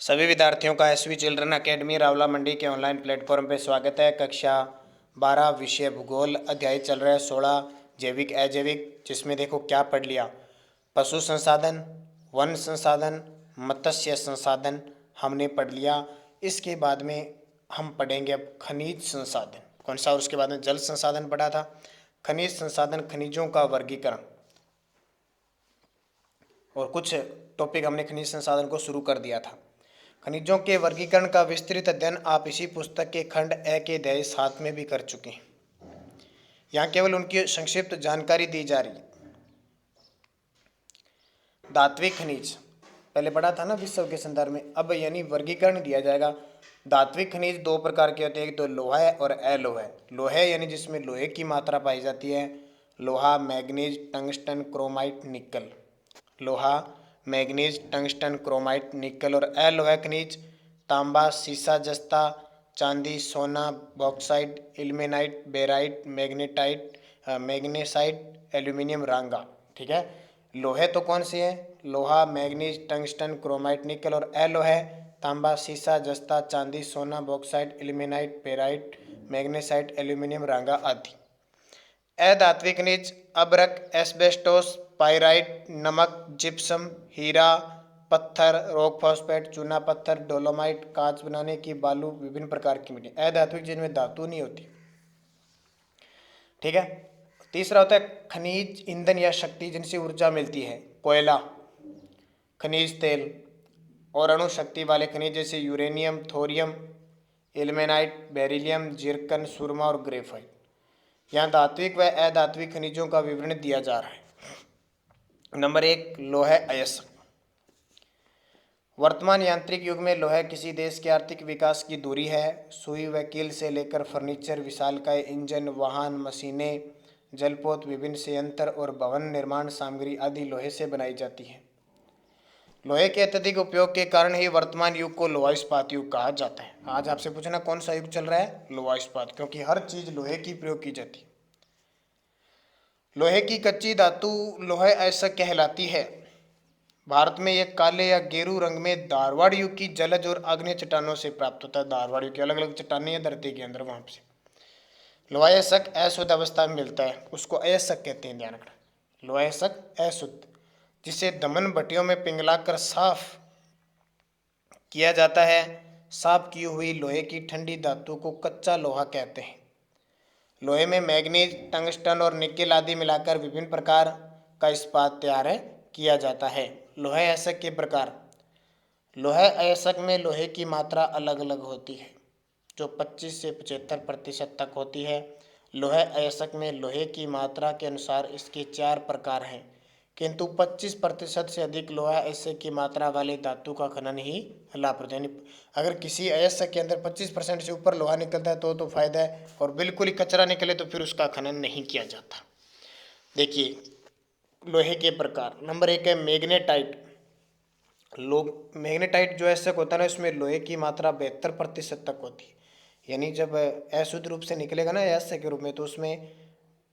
सभी विद्यार्थियों का एसवी चिल्ड्रन एकेडमी रावला मंडी के ऑनलाइन प्लेटफॉर्म पर स्वागत है। कक्षा 12 विषय भूगोल, अध्याय चल रहा है 16 जैविक अजैविक, जिसमें देखो क्या पढ़ लिया। पशु संसाधन, वन संसाधन, मत्स्य संसाधन हमने पढ़ लिया। इसके बाद में हम पढ़ेंगे अब खनिज संसाधन। कौन सा? और उसके बाद में जल संसाधन पढ़ा था। खनिज संसाधन, खनिजों का वर्गीकरण और कुछ टॉपिक हमने खनिज संसाधन को शुरू कर दिया था। खनिजों के वर्गीकरण का विस्तृत अध्ययन आप इसी पुस्तक के खंड ए के अध्याय 7 में भी कर चुके हैं। यहाँ केवल उनकी संक्षिप्त जानकारी दी जा रही है। धात्विक खनिज पहले पढ़ा था ना विश्व के संदर्भ में, अब यानी वर्गीकरण दिया जाएगा। धात्विक खनिज दो प्रकार के होते हैं, एक तो लोहा है और अलोहा है। लोहे यानी जिसमें लोहे की मात्रा पाई जाती है, लोहा, मैग्नीज, टंगस्टन, क्रोमाइट, निकल। लोहा, मैग्नीज, टंगस्टन, क्रोमाइट, निकल। और अलोहा खनिज तांबा, सीसा, जस्ता, चांदी, सोना, bauxite, ilmenite, barite, magnetite, magnesite, aluminium, रांगा। ठीक है। लोहे तो कौन से हैं? लोहा, मैग्नीज, टंगस्टन, क्रोमाइट, निकल। और अलोहा तांबा, सीसा, जस्ता, चांदी, सोना, bauxite, ilmenite, barite, magnesite, aluminium, रांगा आदि। अधात्विक खनिज अभ्रक, एस्बेस्टोस, पाइराइट, नमक, जिप्सम, हीरा, पत्थर, रॉक फॉस्फेट, चूना पत्थर, डोलोमाइट, कांच बनाने की बालू, विभिन्न प्रकार की मिट्टी। अधात्विक जिनमें धातु नहीं होती। ठीक है। तीसरा होता है खनिज ईंधन या शक्ति, जिनसे ऊर्जा मिलती है। कोयला, खनिज तेल और अणु शक्ति वाले खनिज जैसे यूरेनियम, थोरियम, इल्मेनाइट, बेरिलियम, जिरकन, सुरमा और ग्रेफाइट। यहाँ धात्विक व अधात्विक खनिजों का विवरण दिया जा रहा है। नंबर 1, लौह अयस्क। वर्तमान यांत्रिक युग में लौह किसी देश के आर्थिक विकास की धुरी है। सुई व कील से लेकर फर्नीचर, विशालकाय इंजन, वाहन, मशीनें, जलपोत, विभिन्न संयंत्र और भवन निर्माण सामग्री आदि लोहे से बनाई जाती है। लोहे के अत्यधिक उपयोग के कारण ही वर्तमान युग को लोहा इस्पात युग कहा जाता है। आज आपसे पूछना कौन सा युग चल रहा है? लोहा इस्पात, क्योंकि हर चीज लोहे की प्रयोग की जाती है। लोहे की कच्ची धातु लौह अयस्क कहलाती है। भारत में यह काले या गेरू रंग में धारवाड़ युग की जलज और आग्नेय चट्टानों से प्राप्त होता है। धारवाड़ युग की अलग अलग चट्टानें हैं धरती के अंदर, वहां से लोहा अयस्क अशुद्ध अवस्था में मिलता है, उसको अयस्क कहते हैं। ध्यान रखना, लोहा अयस्क अशुद्ध, जिसे दमन भट्टियों में पिघलाकर साफ किया जाता है। साफ की हुई लोहे की ठंडी धातु को कच्चा लोहा कहते हैं। लोहे में मैग्नीज, टंगस्टन और निकेल आदि मिलाकर विभिन्न प्रकार का इस्पात तैयार किया जाता है। लोह अयस्क के प्रकार। लोह अयस्क में लोहे की मात्रा अलग अलग होती है, जो 25 से 75% तक होती है। लोह अयस्क में लोहे की मात्रा के अनुसार इसके 4 प्रकार हैं, किंतु 25% से अधिक लोह अयस्क की मात्रा वाले धातु का खनन ही लाभप्रद है। अगर किसी अयस्क के अंदर 25% से ऊपर लोहा निकलता है तो फायदा है, और बिल्कुल ही कचरा निकले तो फिर उसका खनन नहीं किया जाता। देखिए लोहे के प्रकार। नंबर 1 है मैग्नेटाइट। मैग्नेटाइट जो अयस्क होता है ना, इसमें लोहे की मात्रा 72% तक होती है। यानी जब अशुद्ध रूप से निकलेगा ना अयस्क के रूप में, तो उसमें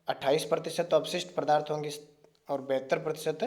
28% तो अपशिष्ट पदार्थ होंगे और 72%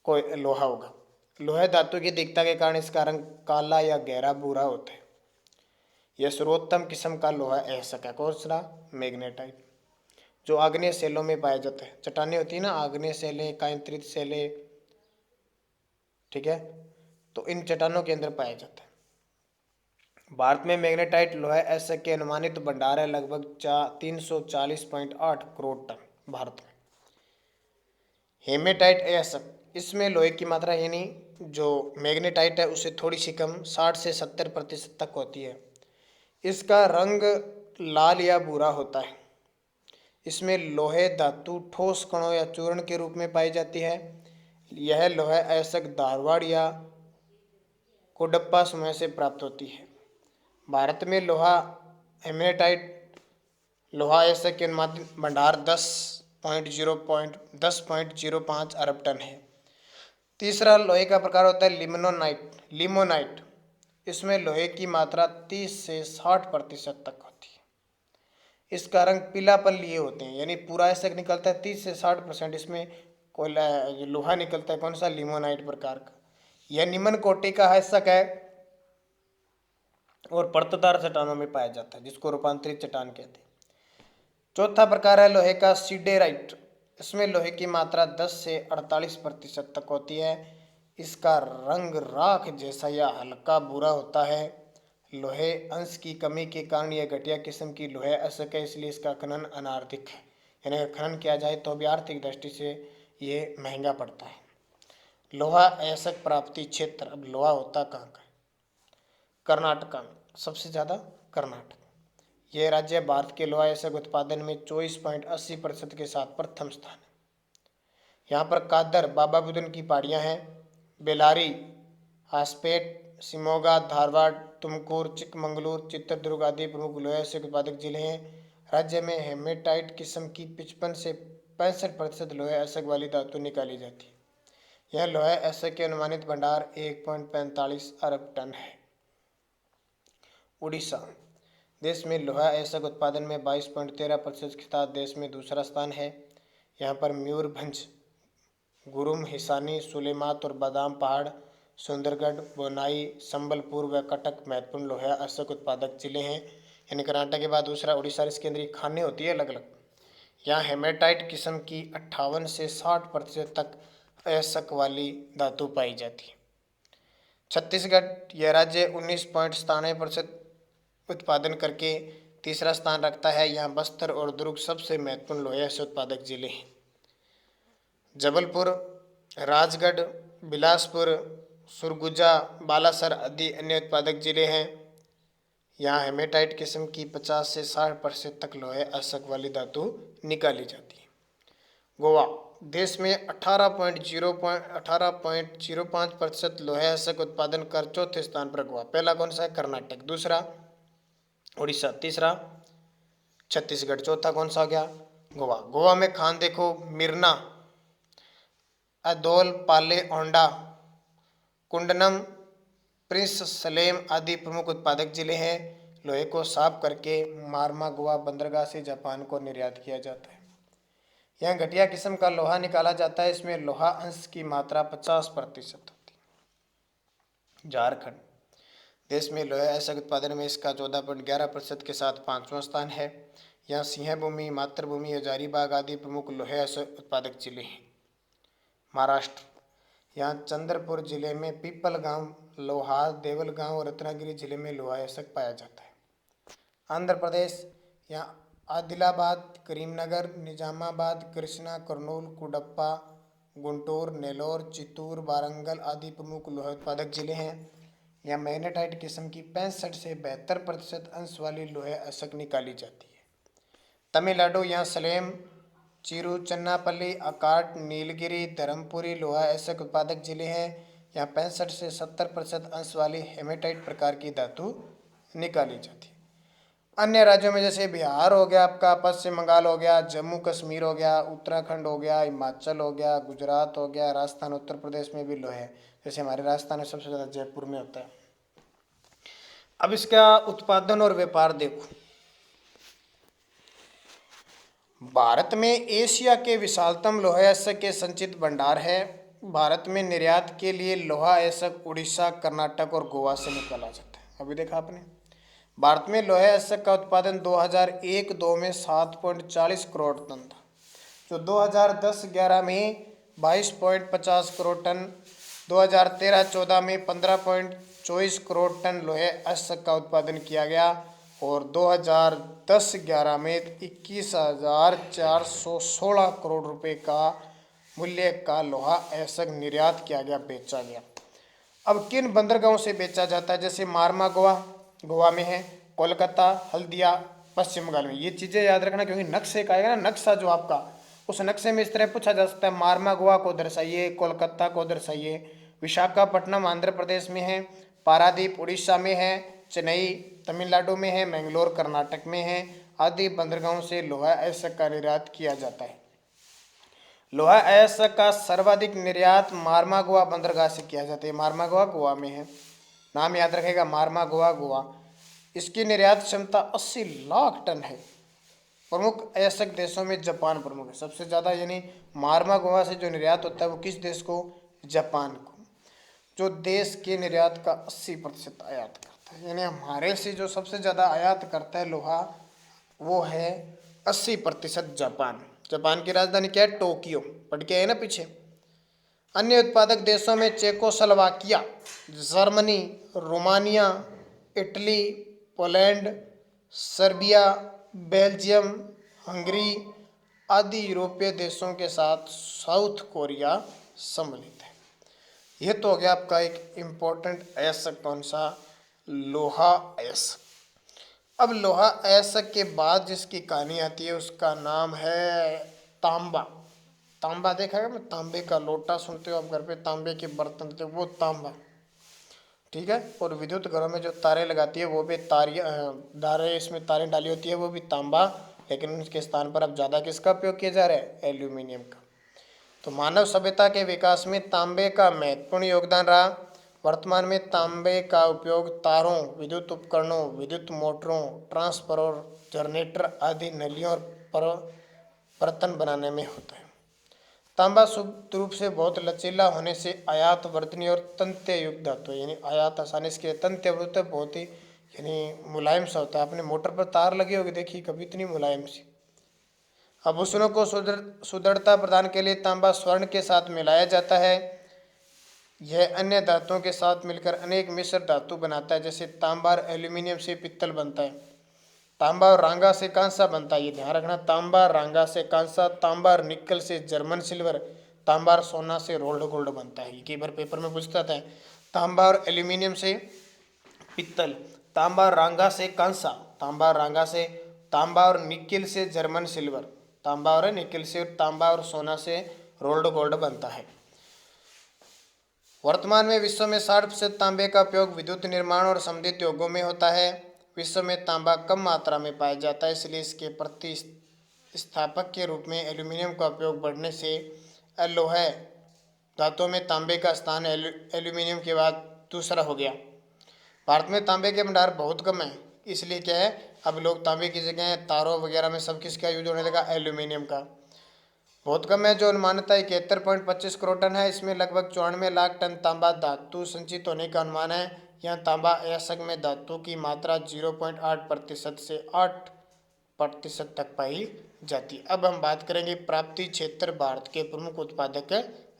को लोहा होगा। लोहा धातु की दिखता के कारण इसका रंग काला या गहरा भूरा होता है। यह सर्वोत्तम किस्म का लोहा अयस्क है। कौन सा? मैग्नेटाइट, जो आग्नेय शैलों में पाया जाता है। चट्टानें होती है ना, आग्नेय शैलें, कायंत्रित शैलें, ठीक है, तो इन चट्टानों के अंदर पाया जाता है। भारत में मैग्नेटाइट लोहा अयस्क के अनुमानित भंडार है लगभग 340.8 करोड़ टन भारत में। हेमेटाइट अयस्क, इसमें लोहे की मात्रा यानी जो मैग्नेटाइट है उससे थोड़ी सी कम 60 से 70% तक होती है। इसका रंग लाल या भूरा होता है। इसमें लोहे धातु ठोस कणों या चूर्ण के रूप में पाई जाती है। यह लोहा अयस्क धारवाड़ या कोडप्पा समूह से प्राप्त होती है। भारत में लोहा हेमेटाइट लोहा अयस्क के अनुमानित भंडार 10.05 अरब टन है। तीसरा लोहे का प्रकार होता है लिमोनाइट। इसमें लोहे की मात्रा 30 से 60% तक होती है। इसका रंग पीलापन लिए होते हैं, यानी पूरा अयस्क निकलता है 30 से 60%, इसमें कोयला लोहा निकलता है। कौन सा? लिमोनाइट प्रकार का। यह निम्न कोटि का अयस्क है। और परतदार चट्टानों में पाया जाता है, जिसको रूपांतरित चट्टान कहते हैं। चौथा प्रकार है लोहे का सीडेराइट। इसमें लोहे की मात्रा 10 से 48% तक होती है। इसका रंग राख जैसा या हल्का भूरा होता है। लोहे अंश की कमी के कारण यह घटिया किस्म की लोहे अशक है, इसलिए इसका खनन अनार्थिक है। यानी अगर खनन किया जाए तो भी आर्थिक दृष्टि से ये महंगा पड़ता है। लोहा अयस्क प्राप्ति क्षेत्र। अब लोहा होता कहाँ का? कर्नाटका में सबसे ज़्यादा कर्नाटक। यह राज्य भारत के लोहा अयस्क उत्पादन में 24.80% के साथ प्रथम स्थान है। यहाँ पर कादर, बाबा बुदन की पहाड़ियाँ हैं। बेलारी, हासपेट, शिमोगा, धारवाड़, तुमकुर, चिकमंगलूर, चित्रदुर्ग आदि प्रमुख लोहा अयस्क उत्पादक जिले हैं। राज्य में हेमेटाइट किस्म की 55 से 65% लोहा अयस्क वाली धातु निकाली जाती है। यह लोहा अयस्क के अनुमानित भंडार 1.45 अरब टन है। उड़ीसा देश में लोहा अयस्क उत्पादन में 22.13% के साथ देश में दूसरा स्थान है। यहाँ पर मयूरभंज, गुरुम, हिसानी, सुलेमात और बादाम पहाड़, सुंदरगढ़, बोनाई, संबलपुर व कटक महत्वपूर्ण लोहा अयस्क उत्पादक जिले हैं। यानी कर्नाटक के बाद दूसरा उड़ीसा। इसके अंदर खानें होती है अलग अलग। यहाँ हेमेटाइट किस्म की 58 से 60% तक अयस्क वाली धातु पाई जाती है। छत्तीसगढ़ यह राज्य 19.97% उत्पादन करके तीसरा स्थान रखता है। यहाँ बस्तर और दुर्ग सबसे महत्वपूर्ण लोहा अयस्क उत्पादक जिले हैं। जबलपुर, राजगढ़, बिलासपुर, सुरगुजा, बालासर आदि अन्य उत्पादक जिले हैं। यहाँ हेमेटाइट किस्म की 50 से 60% तक लोहे अयस्क वाली धातु निकाली जाती है। गोवा देश में 18.05% लोहे अयस्क उत्पादन कर चौथे स्थान पर। गोवा पहला कौन सा है? कर्नाटक। दूसरा उड़ीसा। तीसरा छत्तीसगढ़। चौथा कौन सा हो गया? गोवा। गोवा में खान देखो, मिरना, अदोल, पाले, ओंडा, कुंडनम, प्रिंस सलेम आदि प्रमुख उत्पादक जिले हैं। लोहे को साफ करके मारमागुआ बंदरगाह से जापान को निर्यात किया जाता है। यहाँ घटिया किस्म का लोहा निकाला जाता है। इसमें लोहा अंश की मात्रा 50% होती है। झारखंड देश में लोहा अयस्क उत्पादन में इसका 14.11% के साथ 5वां स्थान है। यहाँ सिंहभूमि, मातृभूमि, हजारीबाग आदि प्रमुख लोहा अयस्क उत्पादक जिले हैं। महाराष्ट्र यहाँ चंद्रपुर जिले में पीपलगांव, लोहार, देवलगांव और रत्नागिरी जिले में लोहा अयस्क पाया जाता है। आंध्र प्रदेश यहाँ आदिलाबाद, करीमनगर, निजामाबाद, कृष्णा, कर्नूल, कुडप्पा, गुंटूर, नेल्लोर, चित्तूर, वारंगल आदि प्रमुख लोहा उत्पादक जिले हैं। यहाँ मैग्नेटाइट किस्म की 65 से 72% अंश वाली लोहा अयस्क निकाली जाती है। तमिलनाडु यहाँ सलेम, चिरुचन्नापल्ली, अकाट, नीलगिरी, धर्मपुरी लोहा अयस्क उत्पादक जिले हैं। यहाँ 65 से 70% अंश वाली हेमेटाइट प्रकार की धातु निकाली जाती है। अन्य राज्यों में जैसे बिहार हो गया, आपका पश्चिम बंगाल हो गया, जम्मू कश्मीर हो गया, उत्तराखंड हो गया, हिमाचल हो गया, गुजरात हो गया, राजस्थान, उत्तर प्रदेश में भी लोहे, जैसे हमारे राजस्थान में सबसे ज़्यादा जयपुर में होता है। अब इसका उत्पादन और व्यापार देखो। भारत में एशिया के विशालतम लोहा अयस्क के संचित भंडार है। भारत में निर्यात के लिए लोहा अयस्क उड़ीसा, कर्नाटक और गोवा से निकाला जाता है। अभी देखा आपने, भारत में लोहा अयस्क का उत्पादन 2001-02 में 7.40 करोड़ टन था, जो 2010-11 में 22.50 करोड़ टन, 2013-14 में 15.24 करोड़ टन लोहे अयस्क का उत्पादन किया गया और 2010-11 में 21,416 करोड़ रुपए का मूल्य का लोहा अयस्क निर्यात किया गया, बेचा गया। अब किन बंदरगाहों से बेचा जाता है? जैसे मारमा गोवा में है, कोलकाता, हल्दिया पश्चिम बंगाल में। ये चीज़ें याद रखना, क्योंकि नक्शे का आएगा ना, नक्शा जो आपका, उस नक्शे में इस तरह पूछा जा सकता है, मारमा गोवा को दर्शाइए, कोलकाता को दर्शाइए। विशाखापट्टनम आंध्र प्रदेश में है, पारादीप उड़ीसा में है, चेन्नई तमिलनाडु में है, मैंगलोर कर्नाटक में है आदि बंदरगाहों से लोहा अयस्क का निर्यात किया जाता है। लोहा अयस्क का सर्वाधिक निर्यात मारमागुआ बंदरगाह से किया जाता है। मारमागुआ गोवा में है, नाम याद रखेगा, मारमागुआ गोवा। इसकी निर्यात क्षमता 80 लाख टन है। प्रमुख अयस्क देशों में जापान प्रमुख है सबसे ज़्यादा, यानी मारमागुआ से जो निर्यात होता है वो किस देश को? जापान को, जो देश के निर्यात का 80% आयात करता है। यानी हमारे से जो सबसे ज़्यादा आयात करता है लोहा, वो है 80% जापान। जापान की राजधानी क्या है? टोक्यो। पढ़ के है ना पीछे। अन्य उत्पादक देशों में Czechoslovakia, Germany, Romania, Italy, Poland, Serbia, Belgium, Hungary आदि यूरोपीय देशों के साथ साउथ कोरिया सम्मिलित है। यह तो हो गया आपका एक इम्पोर्टेंट अयस्क। कौन सा? लोहा अयस्क। अब लोहा अयस्क के बाद जिसकी कहानी आती है उसका नाम है तांबा। तांबा देखा है मैं, तांबे का लोटा सुनते हो आप घर पे, तांबे के बर्तन थे, वो तांबा। ठीक है। और विद्युत घरों में जो तारे लगाती है वो भी तारे, इसमें तारें डाली होती है, वो भी तांबा। लेकिन उसके स्थान पर अब ज़्यादा किसका उपयोग किया जा रहा है? एल्यूमिनियम का। तो मानव सभ्यता के विकास में तांबे का महत्वपूर्ण योगदान रहा। वर्तमान में तांबे का उपयोग तारों, विद्युत उपकरणों, विद्युत मोटरों, ट्रांसफार्मर, जनरेटर आदि नलियों और बर्तन बनाने में होता है। तांबा शुद्ध रूप से बहुत लचीला होने से आयात वर्तनी और तन्य युक्त धातु है। यानी आयात आसानी से, तन्य बहुत ही यानी मुलायम सा होता है। आपने मोटर पर तार लगी होगी देखी कभी, इतनी मुलायम सी। आभूषणों को सुदृढ़ता प्रदान के लिए तांबा स्वर्ण के साथ मिलाया जाता है। यह अन्य धातुओं के साथ मिलकर अनेक मिश्र धातु बनाता है। जैसे तांबा और एल्यूमिनियम से पित्तल बनता है, तांबा और रांगा से कांसा बनता है। ये ध्यान रखना, तांबा रांगा से कांसा, तांबा और निकल से जर्मन सिल्वर, तांबा और सोना से रोल्ड गोल्ड बनता है। ये कई बार पेपर में पूछता था। तांबा और एल्यूमिनियम से पित्तल, तांबा और रांगा से कांसा, तांबा और रांगा से, तांबा और निकिल से जर्मन सिल्वर, तांबा और निकिल से, तांबा और सोना से रोल्ड गोल्ड बनता है। वर्तमान में विश्व में 60% तांबे का उपयोग विद्युत निर्माण और संबंधित उद्योगों में होता है। विश्व में तांबा कम मात्रा में पाया जाता है, इसलिए इसके प्रतिस्थापक के रूप में एल्यूमिनियम का उपयोग बढ़ने से लोह धातुओं में तांबे का स्थान एल्यूमिनियम के बाद दूसरा हो गया। भारत में तांबे के भंडार बहुत कम है, इसलिए क्या है, अब लोग तांबे की जगह तारों वगैरह में सब किसका यूज होने लगा? एल्यूमिनियम का। बहुत कम है। जो अनुमानता 71.25 करोड़ टन है, इसमें लगभग 94 लाख टन तांबा धातु संचित होने का अनुमान है। यहाँ तांबा अयस्क में धातु की मात्रा 0.8% से 8% तक पाई जाती है। अब हम बात करेंगे प्राप्ति क्षेत्र, भारत के प्रमुख उत्पादक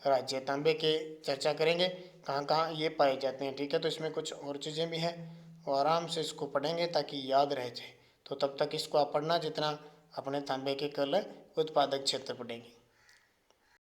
राज्य तांबे के चर्चा करेंगे, कहाँ कहाँ ये पाए जाते हैं। ठीक है, तो इसमें कुछ और चीज़ें भी हैं, वो आराम से इसको पढ़ेंगे ताकि याद रह जाए। तो तब तक इसको आप पढ़ना जितना अपने तांबे के कल उत्पादक क्षेत्र पढ़ेंगे।